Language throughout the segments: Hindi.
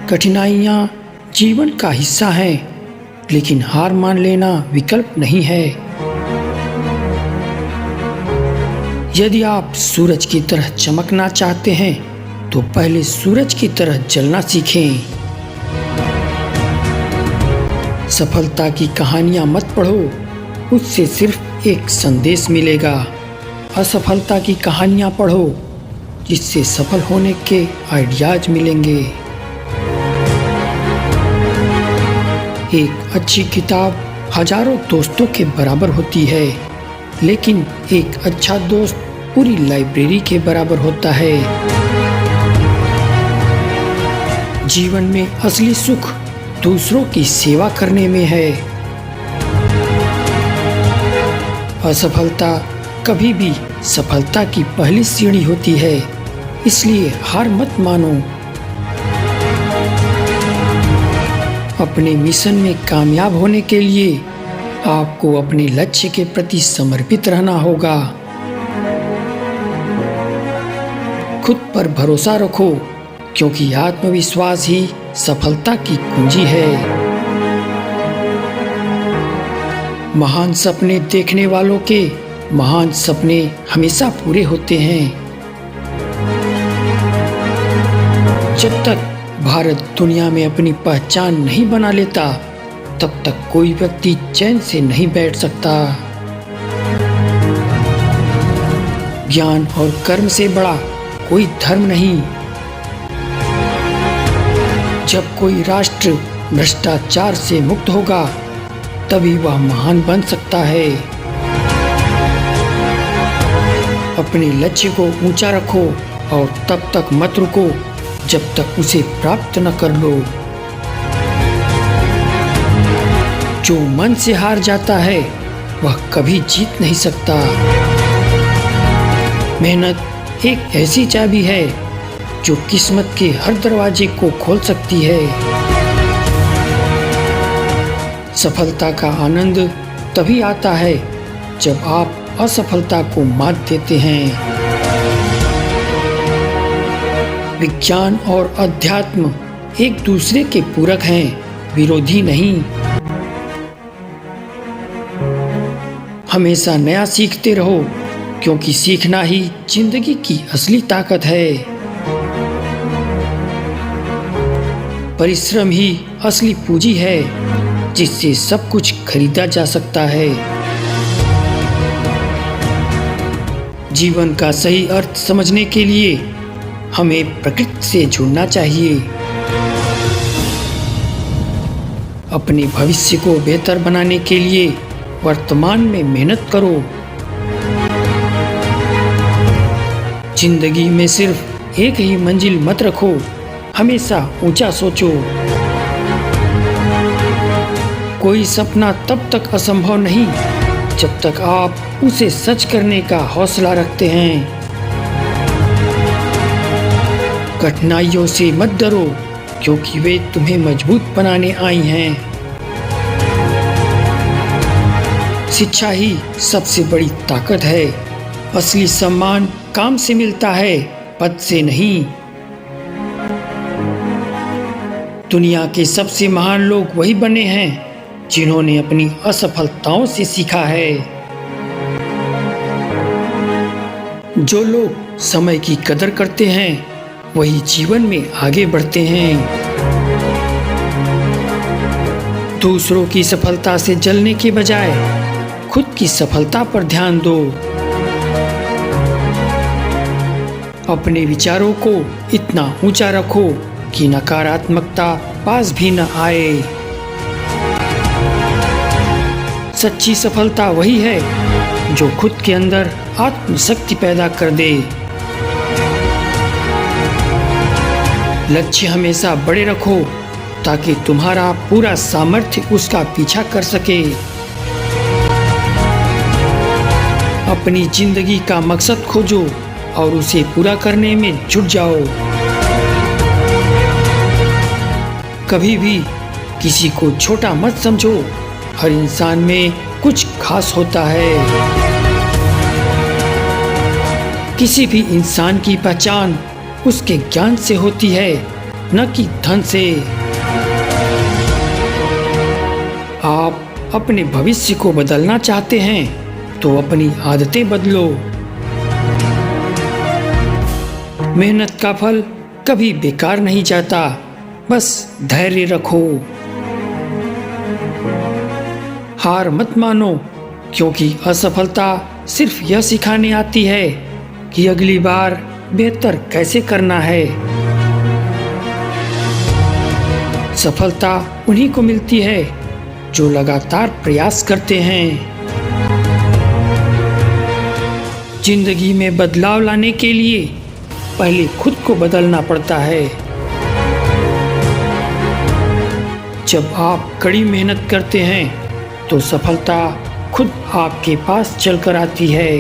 कठिनाइयाँ जीवन का हिस्सा हैं, लेकिन हार मान लेना विकल्प नहीं है। यदि आप सूरज की तरह चमकना चाहते हैं तो पहले सूरज की तरह जलना सीखें। सफलता की कहानियां मत पढ़ो, उससे सिर्फ एक संदेश मिलेगा। असफलता की कहानियां पढ़ो, जिससे सफल होने के आइडियाज मिलेंगे। एक अच्छी किताब हजारों दोस्तों के बराबर होती है, लेकिन एक अच्छा दोस्त पूरी लाइब्रेरी के बराबर होता है। जीवन में असली सुख दूसरों की सेवा करने में है। असफलता कभी भी सफलता की पहली सीढ़ी होती है, इसलिए हार मत मानो। अपने मिशन में कामयाब होने के लिए आपको अपने लक्ष्य के प्रति समर्पित रहना होगा। खुद पर भरोसा रखो, क्योंकि आत्मविश्वास ही सफलता की कुंजी है। महान सपने देखने वालों के महान सपने हमेशा पूरे होते हैं। जब तक भारत दुनिया में अपनी पहचान नहीं बना लेता, तब तक कोई व्यक्ति चैन से नहीं बैठ सकता। ज्ञान और कर्म से बड़ा कोई धर्म नहीं। जब कोई राष्ट्र भ्रष्टाचार से मुक्त होगा, तभी वह महान बन सकता है। अपने लक्ष्य को ऊंचा रखो और तब तक मत रुको जब तक उसे प्राप्त न कर लो। जो मन से हार जाता है वह कभी जीत नहीं सकता। मेहनत एक ऐसी चाबी है जो किस्मत के हर दरवाजे को खोल सकती है। सफलता का आनंद तभी आता है जब आप असफलता को मात देते हैं। विज्ञान और अध्यात्म एक दूसरे के पूरक हैं, विरोधी नहीं। हमेशा नया सीखते रहो, क्योंकि सीखना ही जिंदगी की असली ताकत है। परिश्रम ही असली पूंजी है, जिससे सब कुछ खरीदा जा सकता है। जीवन का सही अर्थ समझने के लिए हमें प्रकृति से जुड़ना चाहिए। अपने भविष्य को बेहतर बनाने के लिए वर्तमान में मेहनत करो। जिंदगी में सिर्फ एक ही मंजिल मत रखो, हमेशा ऊंचा सोचो। कोई सपना तब तक असंभव नहीं जब तक आप उसे सच करने का हौसला रखते हैं। कठिनाइयों से मत डरो, क्योंकि वे तुम्हें मजबूत बनाने आई हैं। शिक्षा ही सबसे बड़ी ताकत है। असली सम्मान काम से मिलता है, पद से नहीं। दुनिया के सबसे महान लोग वही बने हैं जिन्होंने अपनी असफलताओं से सीखा है। जो लोग समय की कदर करते हैं वही जीवन में आगे बढ़ते हैं। दूसरों की सफलता से जलने के बजाय खुद की सफलता पर ध्यान दो। अपने विचारों को इतना ऊंचा रखो कि नकारात्मकता पास भी न आए। सच्ची सफलता वही है जो खुद के अंदर आत्मशक्ति पैदा कर दे। लक्ष्य हमेशा बड़े रखो, ताकि तुम्हारा पूरा सामर्थ्य उसका पीछा कर सके। अपनी जिंदगी का मकसद खोजो और उसे पूरा करने में जुट जाओ। कभी भी किसी को छोटा मत समझो, हर इंसान में कुछ खास होता है। किसी भी इंसान की पहचान उसके ज्ञान से होती है, न कि धन से। आप अपने भविष्य को बदलना चाहते हैं तो अपनी आदतें बदलो। मेहनत का फल कभी बेकार नहीं जाता, बस धैर्य रखो। हार मत मानो, क्योंकि असफलता सिर्फ यह सिखाने आती है कि अगली बार बेहतर कैसे करना है। सफलता उन्हीं को मिलती है जो लगातार प्रयास करते हैं। जिंदगी में बदलाव लाने के लिए पहले खुद को बदलना पड़ता है। जब आप कड़ी मेहनत करते हैं तो सफलता खुद आपके पास चलकर आती है।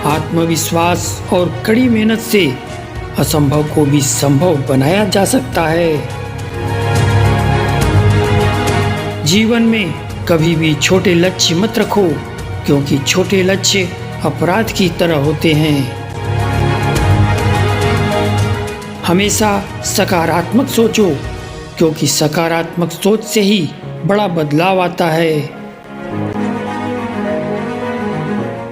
आत्मविश्वास और कड़ी मेहनत से असंभव को भी संभव बनाया जा सकता है। जीवन में कभी भी छोटे लक्ष्य मत रखो, क्योंकि छोटे लक्ष्य अपराध की तरह होते हैं। हमेशा सकारात्मक सोचो, क्योंकि सकारात्मक सोच से ही बड़ा बदलाव आता है।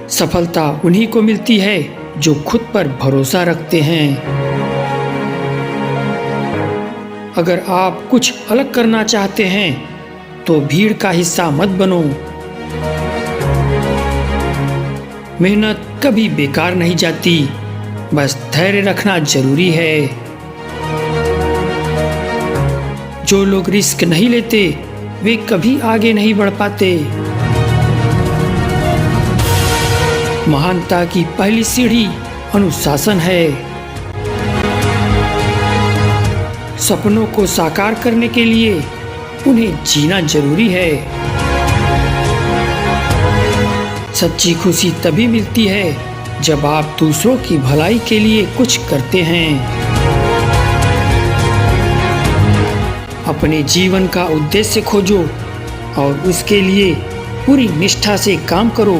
सफलता उन्हीं को मिलती है जो खुद पर भरोसा रखते हैं। अगर आप कुछ अलग करना चाहते हैं तो भीड़ का हिस्सा मत बनो। मेहनत कभी बेकार नहीं जाती, बस धैर्य रखना जरूरी है। जो लोग रिस्क नहीं लेते वे कभी आगे नहीं बढ़ पाते। महानता की पहली सीढ़ी अनुशासन है। सपनों को साकार करने के लिए उन्हें जीना जरूरी है। सच्ची खुशी तभी मिलती है जब आप दूसरों की भलाई के लिए कुछ करते हैं। अपने जीवन का उद्देश्य खोजो और उसके लिए पूरी निष्ठा से काम करो।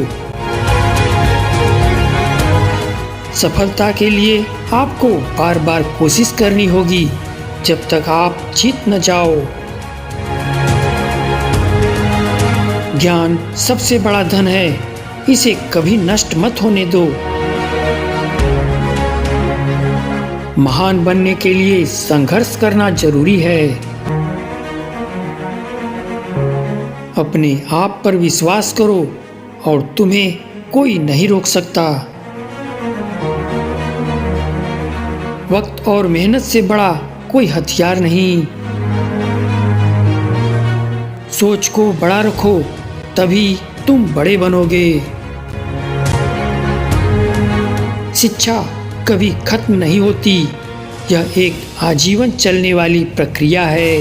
सफलता के लिए आपको बार बार कोशिश करनी होगी जब तक आप जीत न जाओ। ज्ञान सबसे बड़ा धन है, इसे कभी नष्ट मत होने दो। महान बनने के लिए संघर्ष करना जरूरी है। अपने आप पर विश्वास करो और तुम्हें कोई नहीं रोक सकता। वक्त और मेहनत से बड़ा कोई हथियार नहीं। सोच को बड़ा रखो, तभी तुम बड़े बनोगे। शिक्षा कभी खत्म नहीं होती, यह एक आजीवन चलने वाली प्रक्रिया है।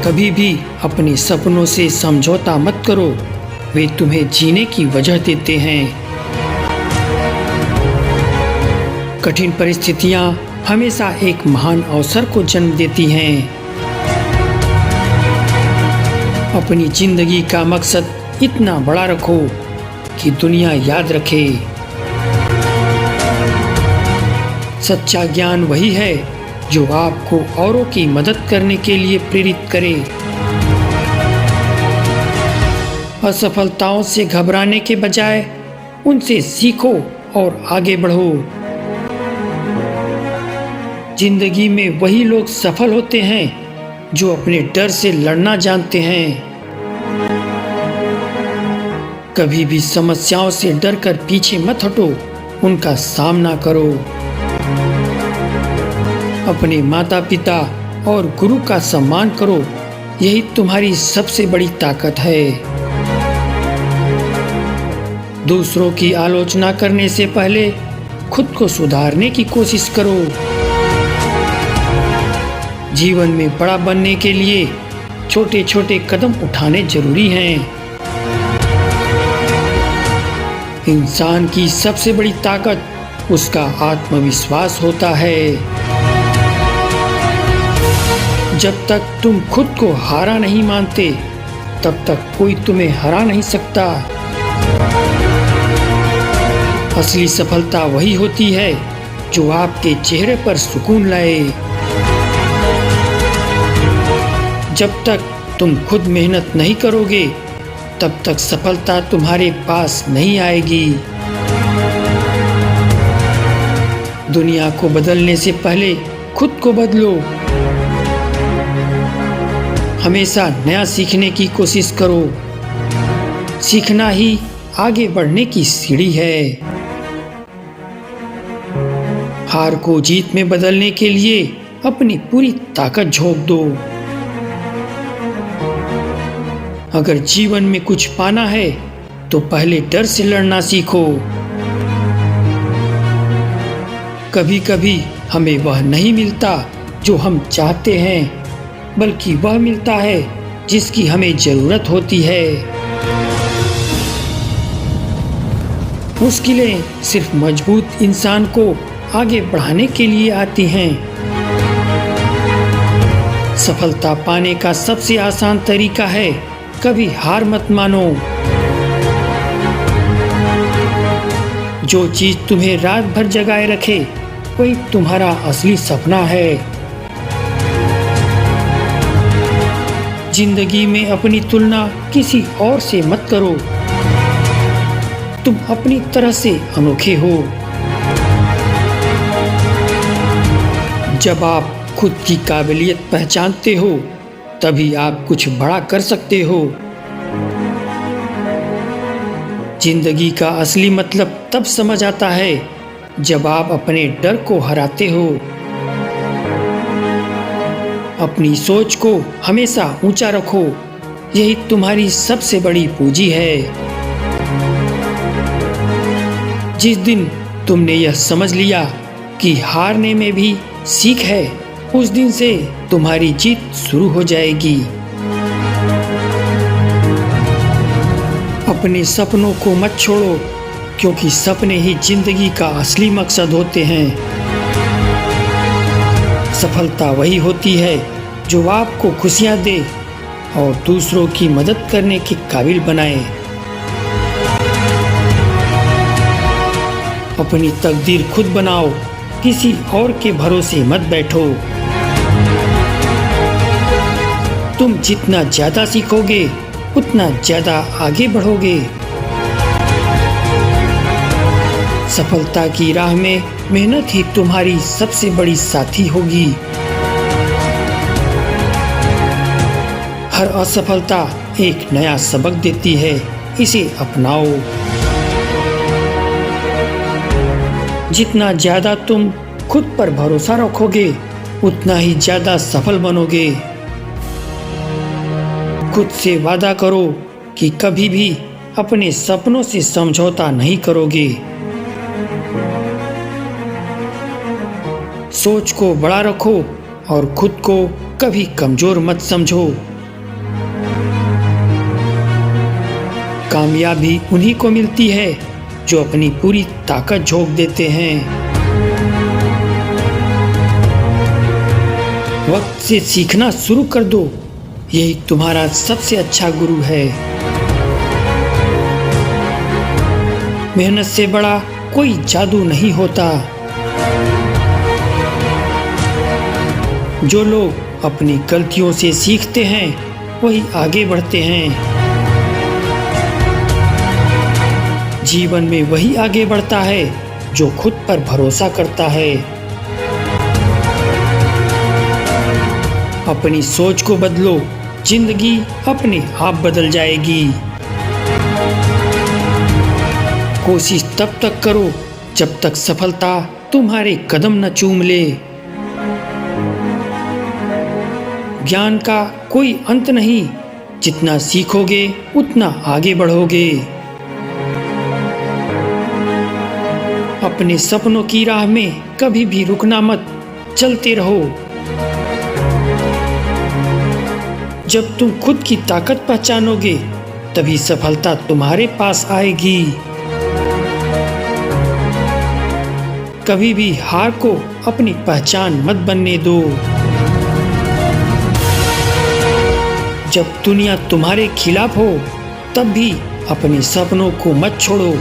कभी भी अपने सपनों से समझौता मत करो, वे तुम्हें जीने की वजह देते हैं। कठिन परिस्थितियां हमेशा एक महान अवसर को जन्म देती हैं। अपनी जिंदगी का मकसद इतना बड़ा रखो कि दुनिया याद रखे। सच्चा ज्ञान वही है जो आपको औरों की मदद करने के लिए प्रेरित करे। असफलताओं से घबराने के बजाय उनसे सीखो और आगे बढ़ो। जिंदगी में वही लोग सफल होते हैं जो अपने डर से लड़ना जानते हैं। कभी भी समस्याओं से डरकर पीछे मत हटो, उनका सामना करो। अपने माता पिता और गुरु का सम्मान करो, यही तुम्हारी सबसे बड़ी ताकत है। दूसरों की आलोचना करने से पहले खुद को सुधारने की कोशिश करो। जीवन में बड़ा बनने के लिए छोटे छोटे कदम उठाने जरूरी हैं। इंसान की सबसे बड़ी ताकत उसका आत्मविश्वास होता है। जब तक तुम खुद को हारा नहीं मानते, तब तक कोई तुम्हें हरा नहीं सकता। असली सफलता वही होती है जो आपके चेहरे पर सुकून लाए। जब तक तुम खुद मेहनत नहीं करोगे तब तक सफलता तुम्हारे पास नहीं आएगी। दुनिया को बदलने से पहले खुद को बदलो। हमेशा नया सीखने की कोशिश करो। सीखना ही आगे बढ़ने की सीढ़ी है। हार को जीत में बदलने के लिए अपनी पूरी ताकत झोंक दो। अगर जीवन में कुछ पाना है तो पहले डर से लड़ना सीखो। कभी कभी हमें वह नहीं मिलता जो हम चाहते हैं, बल्कि वह मिलता है जिसकी हमें जरूरत होती है। मुश्किलें सिर्फ मजबूत इंसान को आगे बढ़ाने के लिए आती हैं। सफलता पाने का सबसे आसान तरीका है कभी हार मत मानो। जो चीज तुम्हें रात भर जगाए रखे वही तुम्हारा असली सपना है। जिंदगी में अपनी तुलना किसी और से मत करो। तुम अपनी तरह से अनोखे हो। जब आप खुद की काबिलियत पहचानते हो तभी आप कुछ बड़ा कर सकते हो। जिंदगी का असली मतलब तब समझ आता है जब आप अपने डर को हराते हो। अपनी सोच को हमेशा ऊंचा रखो, यही तुम्हारी सबसे बड़ी पूंजी है। जिस दिन तुमने यह समझ लिया कि हारने में भी सीख है, उस दिन से तुम्हारी जीत शुरू हो जाएगी। अपने सपनों को मत छोड़ो, क्योंकि सपने ही जिंदगी का असली मकसद होते हैं। सफलता वही होती है जो आपको खुशियां दे और दूसरों की मदद करने के काबिल बनाए। अपनी तकदीर खुद बनाओ, किसी और के भरोसे मत बैठो। तुम जितना ज्यादा सीखोगे उतना ज्यादा आगे बढ़ोगे। सफलता की राह में मेहनत ही तुम्हारी सबसे बड़ी साथी होगी। हर असफलता एक नया सबक देती है, इसे अपनाओ। जितना ज्यादा तुम खुद पर भरोसा रखोगे उतना ही ज्यादा सफल बनोगे। खुद से वादा करो कि कभी भी अपने सपनों से समझौता नहीं करोगे। सोच को बड़ा रखो और खुद को कभी कमजोर मत समझो। कामयाबी उन्हीं को मिलती है जो अपनी पूरी ताकत झोंक देते हैं। वक्त से सीखना शुरू कर दो, यही तुम्हारा सबसे अच्छा गुरु है। मेहनत से बड़ा कोई जादू नहीं होता। जो लोग अपनी गलतियों से सीखते हैं वही आगे बढ़ते हैं। जीवन में वही आगे बढ़ता है जो खुद पर भरोसा करता है। अपनी सोच को बदलो, जिंदगी अपने आप बदल जाएगी। कोशिश तब तक करो जब तक सफलता तुम्हारे कदम न चूम ले। ज्ञान का कोई अंत नहीं, जितना सीखोगे उतना आगे बढ़ोगे। अपने सपनों की राह में कभी भी रुकना मत, चलते रहो। जब तुम खुद की ताकत पहचानोगे तभी सफलता तुम्हारे पास आएगी। कभी भी हार को अपनी पहचान मत बनने दो। जब दुनिया तुम्हारे खिलाफ हो तब भी अपने सपनों को मत छोड़ो।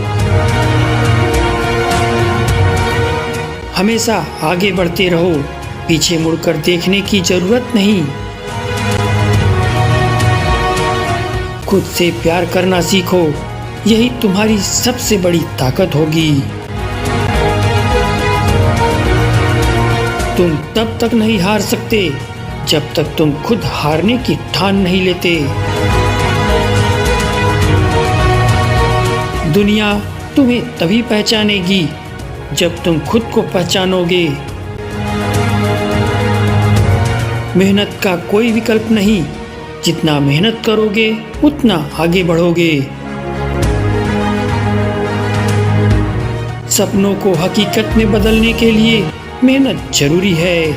हमेशा आगे बढ़ते रहो, पीछे मुड़कर देखने की जरूरत नहीं। खुद से प्यार करना सीखो, यही तुम्हारी सबसे बड़ी ताकत होगी। तुम तब तक नहीं हार सकते जब तक तुम खुद हारने की ठान नहीं लेते। दुनिया तुम्हें तभी पहचानेगी जब तुम खुद को पहचानोगे। मेहनत का कोई विकल्प नहीं, जितना मेहनत करोगे उतना आगे बढ़ोगे। सपनों को हकीकत में बदलने के लिए मेहनत जरूरी है।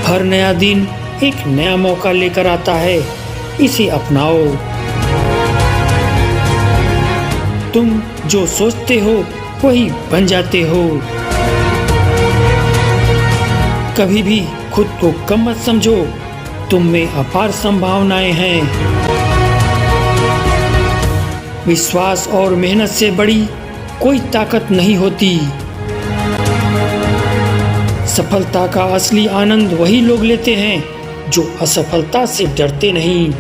हर नया दिन एक नया मौका लेकर आता है, इसे अपनाओ। तुम जो सोचते हो वही बन जाते हो। कभी भी खुद को कम मत समझो, तुम में अपार संभावनाएं हैं। विश्वास और मेहनत से बड़ी कोई ताकत नहीं होती। सफलता का असली आनंद वही लोग लेते हैं जो असफलता से डरते नहीं।